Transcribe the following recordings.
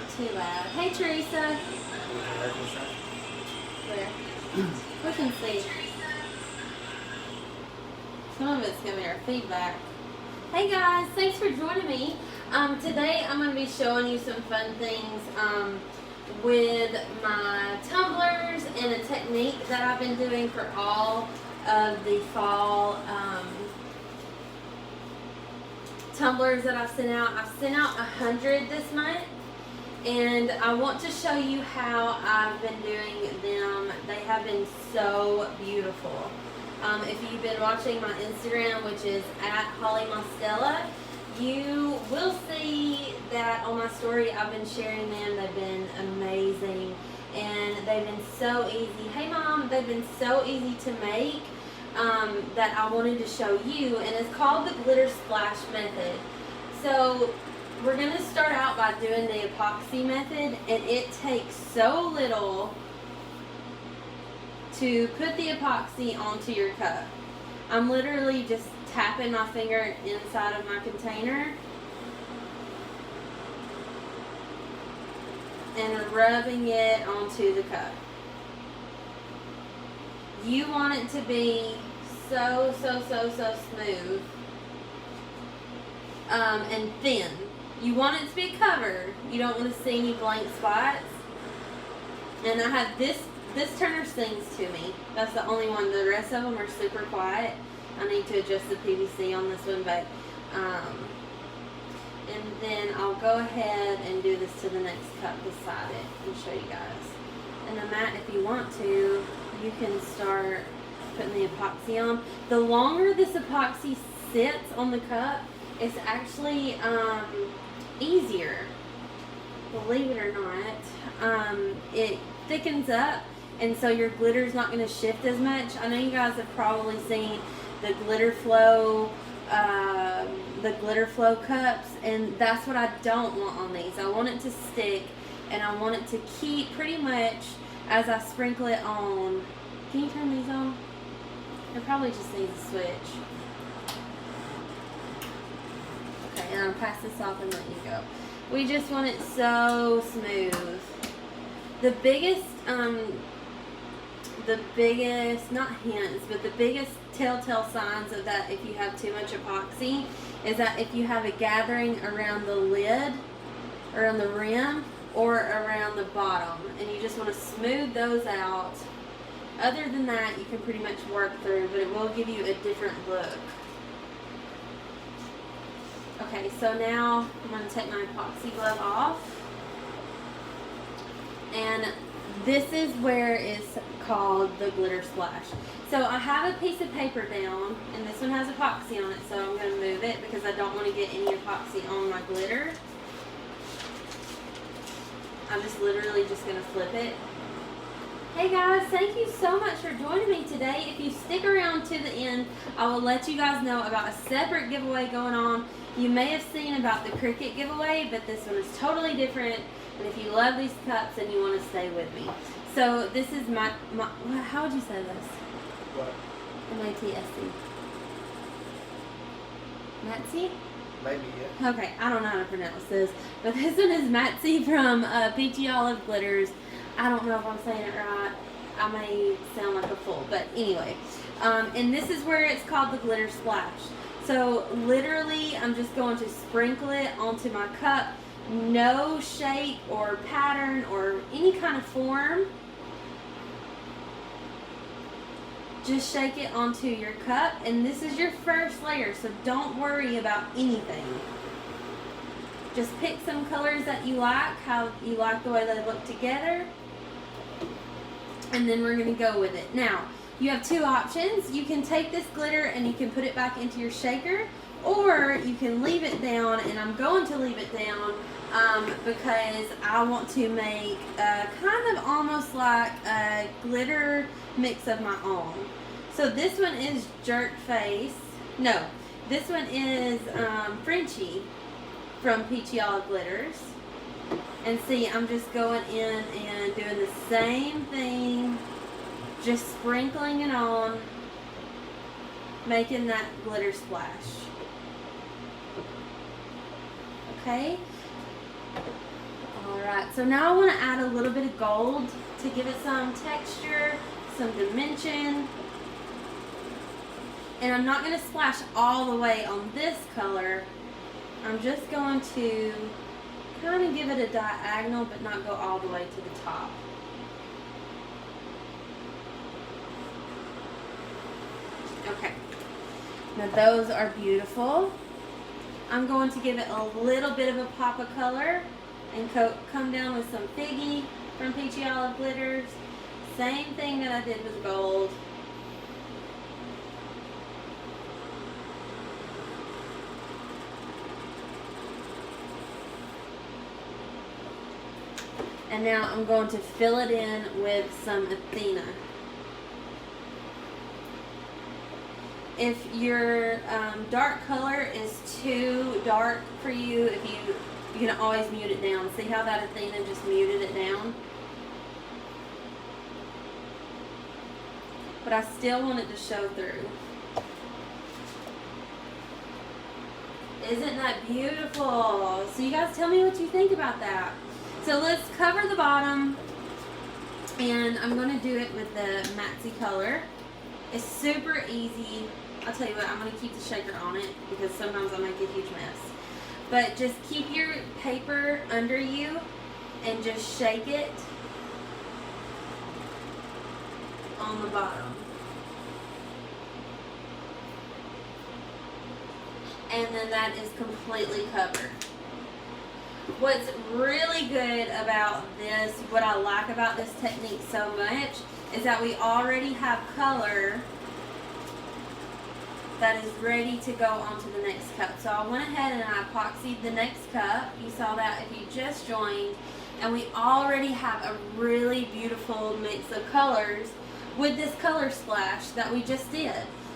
not too loud. Hey, Teresa. Where? We can see. Some of it's giving our feedback. Hey guys, thanks for joining me. Today I'm going to be showing you some fun things with my tumblers and a technique that I've been doing for all of the fall tumblers that I've sent out. I've sent out 100 this month, and I want to show you how I've been doing them. They have been so beautiful. If you've been watching my Instagram, which is @HolliMostella, you will see that on my story I've been sharing them. They've been amazing, and they've been so easy. Hey Mom, they've been so easy to make that I wanted to show you, and it's called the glitter splash method. So we're going to start out by doing the epoxy method, and it takes so little to put the epoxy onto your cup. I'm literally just tapping my finger inside of my container and rubbing it onto the cup. You want it to be so smooth and thin. You want it to be covered. You don't want to see any blank spots. And I have this turner sings to me. That's the only one. The rest of them are super quiet. I need to adjust the PVC on this one, but and then I'll go ahead and do this to the next cup beside it and show you guys. And the mat, if you want to, you can start putting the epoxy on. The longer this epoxy sits on the cup, it's actually easier. Believe it or not, it thickens up, and so your glitter's not going to shift as much. I know you guys have probably seen the glitter flow cups, and that's what I don't want on these. I want it to stick, and I want it to keep pretty much as I sprinkle it on. Can you turn these on? It probably just needs a switch. Okay, and I'll pass this off and let you go. We just want it so smooth. The biggest, not hints, but the biggest telltale signs of that if you have too much epoxy is that if you have a gathering around the lid, around the rim, or around the bottom, and you just want to smooth those out. Other than that, you can pretty much work through, but it will give you a different look. Okay, so now I'm going to take my epoxy glove off. And this is where it's called the glitter splash. So I have a piece of paper down, and this one has epoxy on it, so I'm going to move it because I don't want to get any epoxy on my glitter. I'm just literally just going to flip it. Hey guys, thank you so much for joining me today. If you stick around to the end, I will let you guys know about a separate giveaway going on. You may have seen about the Cricut giveaway, but this one is totally different. And if you love these cups, then you want to stay with me. So this is my how would you say this? What? M-A-T-S-C. Matsy? Maybe, yeah. Okay, I don't know how to pronounce this, but this one is Matsy from Peachy Olive Glitters. I don't know if I'm saying it right. I may sound like a fool, but anyway. And this is where it's called the glitter splash. So literally, I'm just going to sprinkle it onto my cup. No shape or pattern or any kind of form. Just shake it onto your cup, and this is your first layer, so don't worry about anything. Just pick some colors that you like, how you like the way they look together, and then we're going to go with it. Now, you have two options. You can take this glitter and you can put it back into your shaker, or you can leave it down, and I'm going to leave it down because I want to make kind of almost like a glitter mix of my own. So this one is Jerk Face. No, this one is Frenchie from Peachy Olive Glitters. And see, I'm just going in and doing the same thing, just sprinkling it on, making that glitter splash. Okay? Alright, so now I want to add a little bit of gold to give it some texture, some dimension. And I'm not going to splash all the way on this color. I'm just going to kind of give it a diagonal but not go all the way to the top. Okay, now those are beautiful. I'm going to give it a little bit of a pop of color and come down with some Figgy from Peachy Olive Glitters. Same thing that I did with gold. And now I'm going to fill it in with some Athena. If your dark color is too dark for you, you can always mute it down. See how that Athena just muted it down? But I still want it to show through. Isn't that beautiful? So you guys tell me what you think about that. So let's cover the bottom, and I'm going to do it with the Maxi color. It's super easy. I'll tell you what, I'm going to keep the shaker on it because sometimes I make a huge mess. But just keep your paper under you and just shake it on the bottom. And then that is completely covered. What's really good about this, what I like about this technique so much, is that we already have color that is ready to go onto the next cup. So I went ahead and I epoxied the next cup. You saw that if you just joined. And we already have a really beautiful mix of colors with this color splash that we just did.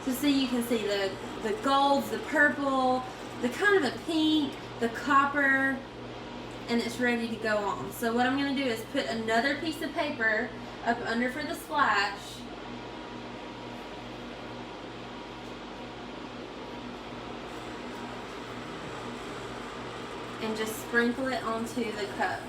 So see, you can see the golds, the purple, the kind of a pink, the copper, and it's ready to go on. So what I'm going to do is put another piece of paper up under for the splash. And just sprinkle it onto the cup.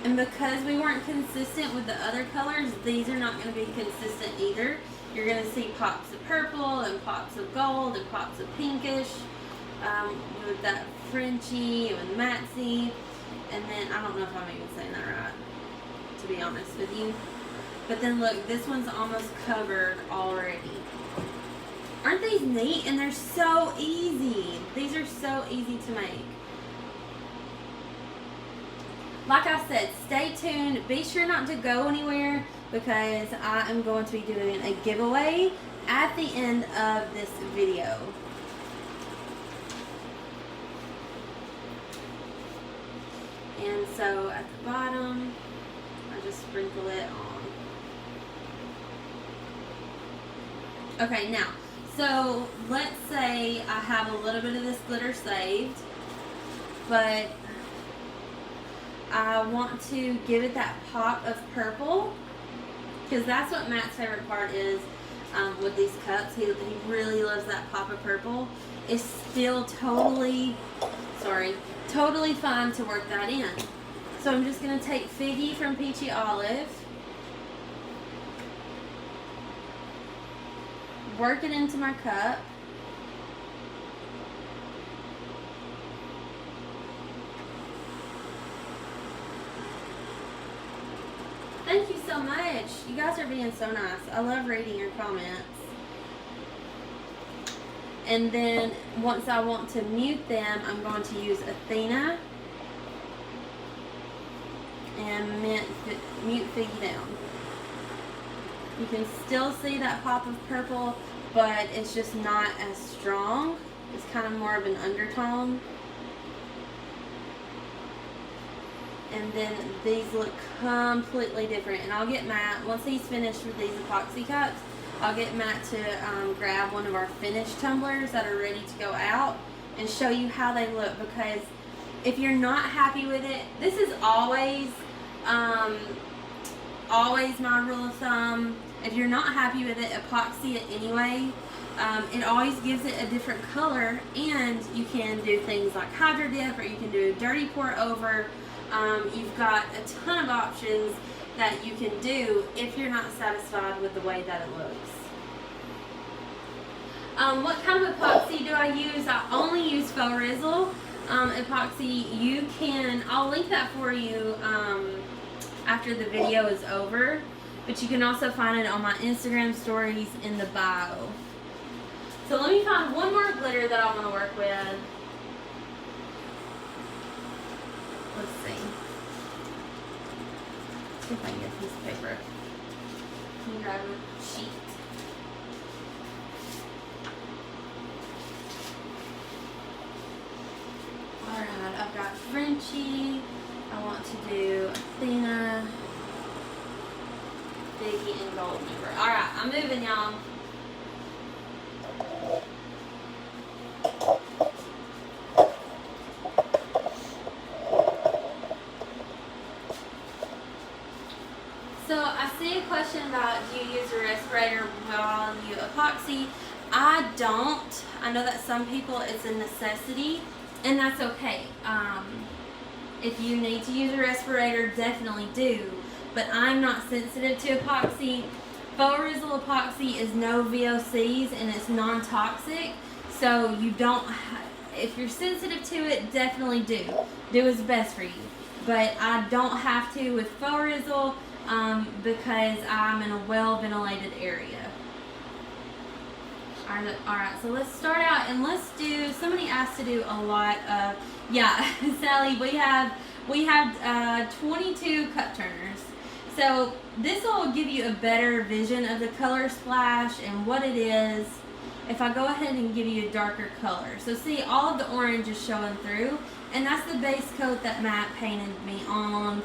And because we weren't consistent with the other colors, these are not going to be consistent either. You're going to see pops of purple and pops of gold and pops of pinkish with that Frenchie and Maxi. And then, I don't know if I'm even saying that right, to be honest with you. But then look, this one's almost covered already. Aren't these neat? And they're so easy. These are so easy to make. Like I said, stay tuned. Be sure not to go anywhere because I am going to be doing a giveaway at the end of this video. And so at the bottom, I just sprinkle it on. Okay, now, so let's say I have a little bit of this glitter saved, but I want to give it that pop of purple because that's what Matt's favorite part is with these cups. He really loves that pop of purple. It's still totally fine to work that in. So I'm just going to take Figgy from Peachy Olive, work it into my cup. Thank you so much. You guys are being so nice. I love reading your comments. And then once I want to mute them, I'm going to use Athena and mute Figgy down. You can still see that pop of purple, but it's just not as strong. It's kind of more of an undertone. And then these look completely different. And I'll get Matt, once he's finished with these epoxy cups, I'll get Matt to grab one of our finished tumblers that are ready to go out and show you how they look. Because if you're not happy with it, this is always always my rule of thumb. If you're not happy with it, epoxy it anyway. It always gives it a different color, and you can do things like hydro dip, or you can do a dirty pour over. You've got a ton of options that you can do if you're not satisfied with the way that it looks. What kind of epoxy do I use? I only use Faux Rizzle epoxy. You can, I'll link that for you after the video is over, but you can also find it on my Instagram stories in the bio. So let me find one more glitter that I want to work with. Let's see. See if I can get a piece of paper. Let me grab a sheet. Alright, I've got Frenchie. I want to do Athena, Biggie, and Gold Member. Alright, I'm moving, y'all. So I see a question about, do you use a respirator while you epoxy? I don't. I know that some people it's a necessity, and that's okay. If you need to use a respirator, definitely do. But I'm not sensitive to epoxy. Faux Rizzle epoxy is no VOCs and it's non-toxic. So you don't, if you're sensitive to it, definitely do. Do what's best for you. But I don't have to with Faux Rizzle because I'm in a well-ventilated area. Alright, so let's start out and let's do, somebody asked to do a lot of, yeah, Sally, we have 22 cup turners. So this will give you a better vision of the color splash and what it is if I go ahead and give you a darker color. So see, all of the orange is showing through, and that's the base coat that Matt painted me on.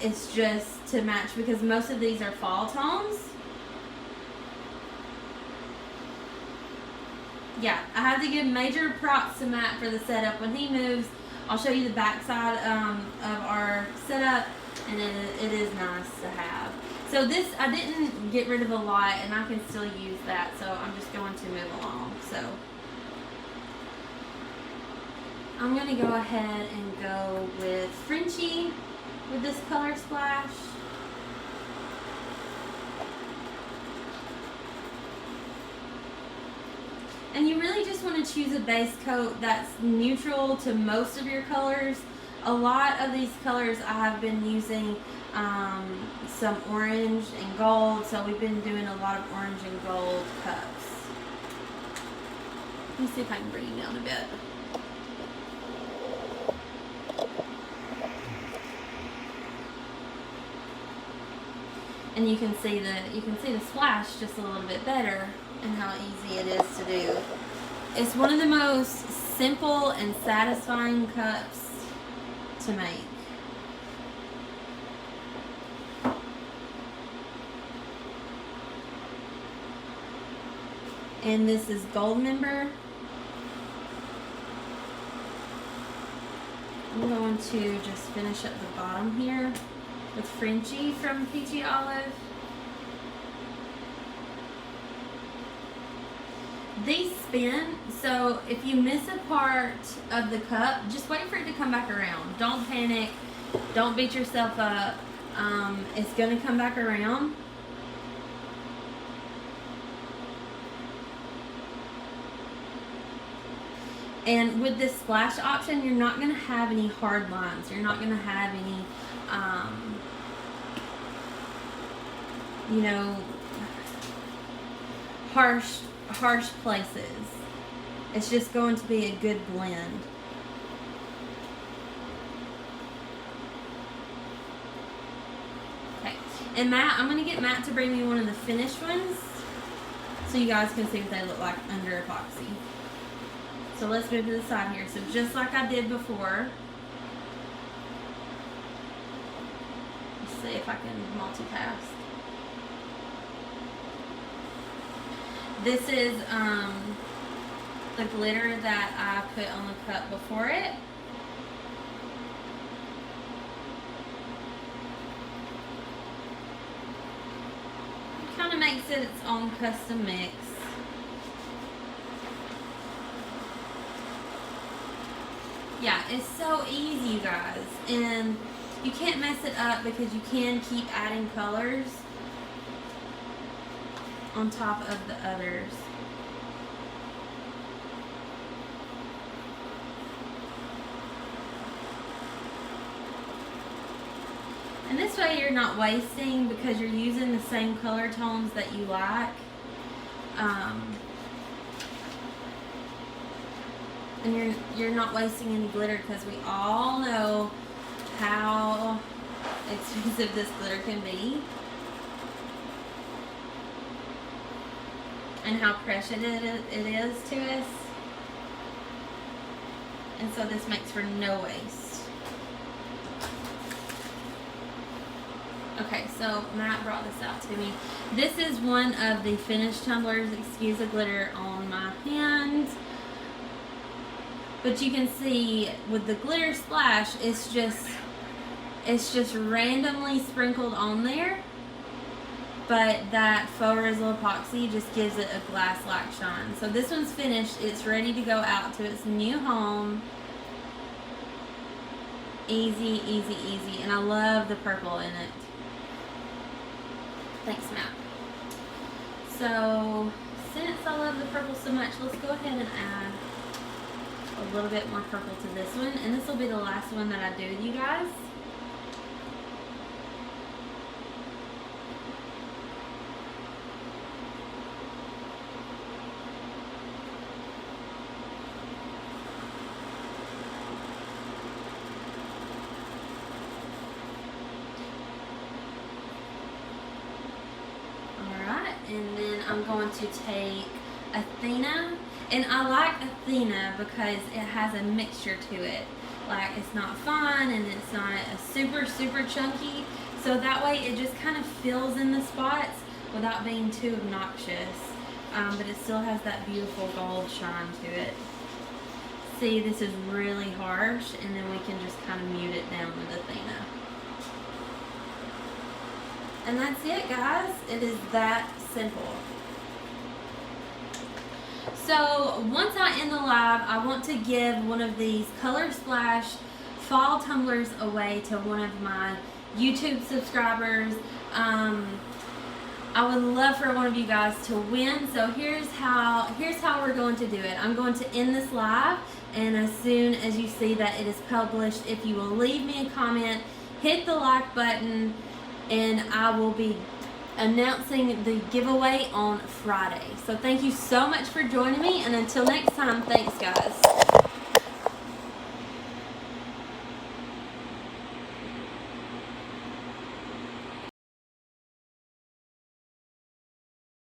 It's just to match because most of these are fall tones. Yeah, I have to give major props to Matt for the setup. When he moves, I'll show you the back side of our setup, and it is nice to have. So this, I didn't get rid of a lot, and I can still use that, so I'm just going to move along. So I'm going to go ahead and go with Frenchie with this color splash. And you really just want to choose a base coat that's neutral to most of your colors. A lot of these colors I have been using some orange and gold, so we've been doing a lot of orange and gold cups. Let me see if I can bring it down a bit. And you can see the splash just a little bit better and how easy it is to do. It's one of the most simple and satisfying cups to make. And this is Gold Member. I'm going to just finish up the bottom here with Frenchie from Peachy Olive. These spin, so if you miss a part of the cup, just wait for it to come back around. Don't panic. Don't beat yourself up. It's going to come back around. And with this splash option, you're not going to have any hard lines. You're not going to have any, you know, harsh places. It's just going to be a good blend. Okay, and Matt, I'm going to get Matt to bring me one of the finished ones so you guys can see what they look like under epoxy. So let's move to the side here. So just like I did before, let's see if I can multitask. This is the glitter that I put on the cup before it. makes it its own custom mix. Yeah, it's so easy, you guys. And you can't mess it up because you can keep adding colors on top of the others. And this way you're not wasting because you're using the same color tones that you like. And you're not wasting any glitter because we all know how expensive this glitter can be. And how precious it is to us. And so this makes for no waste. Okay, so Matt brought this out to me. This is one of the finished tumblers. Excuse the glitter on my hand. But you can see with the glitter splash, it's just randomly sprinkled on there. But that faux resin epoxy just gives it a glass-like shine. So this one's finished. It's ready to go out to its new home. Easy, easy, easy. And I love the purple in it. Thanks, Matt. So, since I love the purple so much, let's go ahead and add a little bit more purple to this one. And this will be the last one that I do with you guys. And then I'm going to take Athena, and I like Athena because it has a mixture to it. Like, it's not fine and it's not a super chunky, so that way it just kind of fills in the spots without being too obnoxious, but it still has that beautiful gold shine to it. See, this is really harsh, and then we can just kind of mute it down with Athena. And that's it, guys. It is that simple. So once I end the live, I want to give one of these Color Splash fall tumblers away to one of my YouTube subscribers. I would love for one of you guys to win. So here's how we're going to do it. I'm going to end this live, and as soon as you see that it is published, if you will leave me a comment, hit the like button, and I will be announcing the giveaway on Friday. So thank you so much for joining me, and until next time, thanks, guys.